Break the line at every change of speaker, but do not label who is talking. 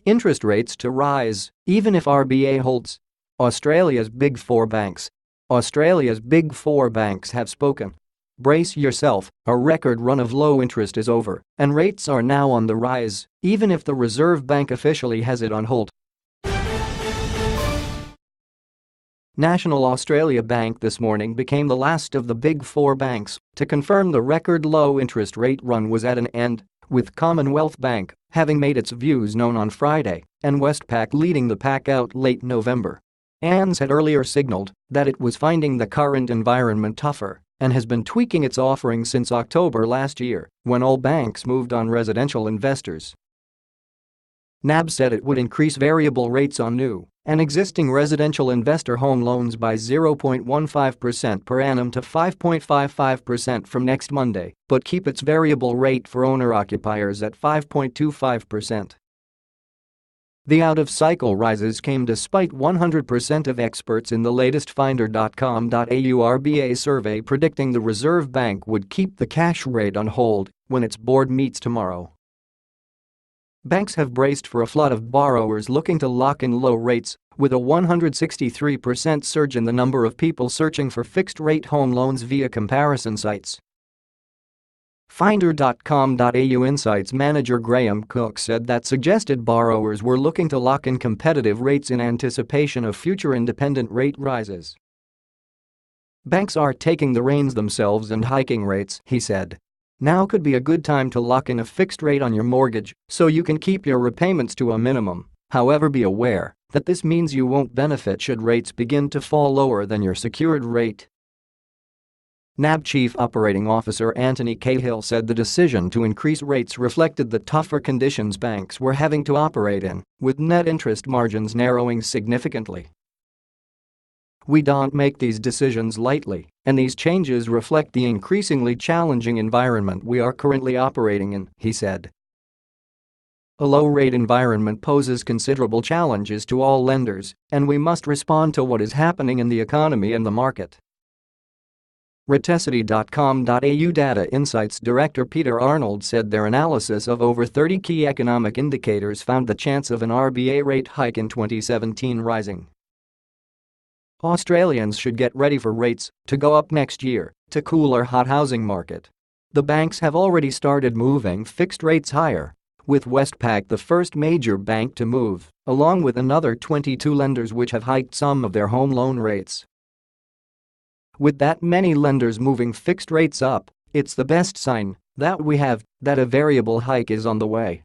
interest rates to rise, even if RBA holds. Australia's Big Four banks. Australia's Big Four banks have spoken. Brace yourself, a record run of low interest is over, and rates are now on the rise, even if the Reserve Bank officially has it on hold. National Australia Bank this morning became the last of the Big Four banks to confirm the record low interest rate run was at an end, with Commonwealth Bank having made its views known on Friday and Westpac leading the pack out late November. ANZ had earlier signaled that it was finding the current environment tougher and has been tweaking its offering since October last year when all banks moved on residential investors. NAB said it would increase variable rates on new and existing residential investor home loans by 0.15% per annum to 5.55% from next Monday, but keep its variable rate for owner-occupiers at 5.25%. The out-of-cycle rises came despite 100% of experts in the latest Finder.com.au RBA survey predicting the Reserve Bank would keep the cash rate on hold when its board meets tomorrow. Banks have braced for a flood of borrowers looking to lock in low rates, with a 163% surge in the number of people searching for fixed-rate home loans via comparison sites. Finder.com.au Insights manager Graham Cook said that suggested borrowers were looking to lock in competitive rates in anticipation of future independent rate rises. Banks are taking the reins themselves and hiking rates, he said. Now could be a good time to lock in a fixed rate on your mortgage so you can keep your repayments to a minimum. However, be aware that this means you won't benefit should rates begin to fall lower than your secured rate. NAB Chief Operating Officer Anthony Cahill said the decision to increase rates reflected the tougher conditions banks were having to operate in, with net interest margins narrowing significantly. "We don't make these decisions lightly, and these changes reflect the increasingly challenging environment we are currently operating in," he said. A low-rate environment poses considerable challenges to all lenders, and we must respond to what is happening in the economy and the market. Retesity.com.au Data Insights Director Peter Arnold said their analysis of over 30 key economic indicators found the chance of an RBA rate hike in 2017 rising. Australians should get ready for rates to go up next year to cool our hot housing market. The banks have already started moving fixed rates higher, with Westpac the first major bank to move, along with another 22 lenders which have hiked some of their home loan rates. With that many lenders moving fixed rates up, it's the best sign that a variable hike is on the way.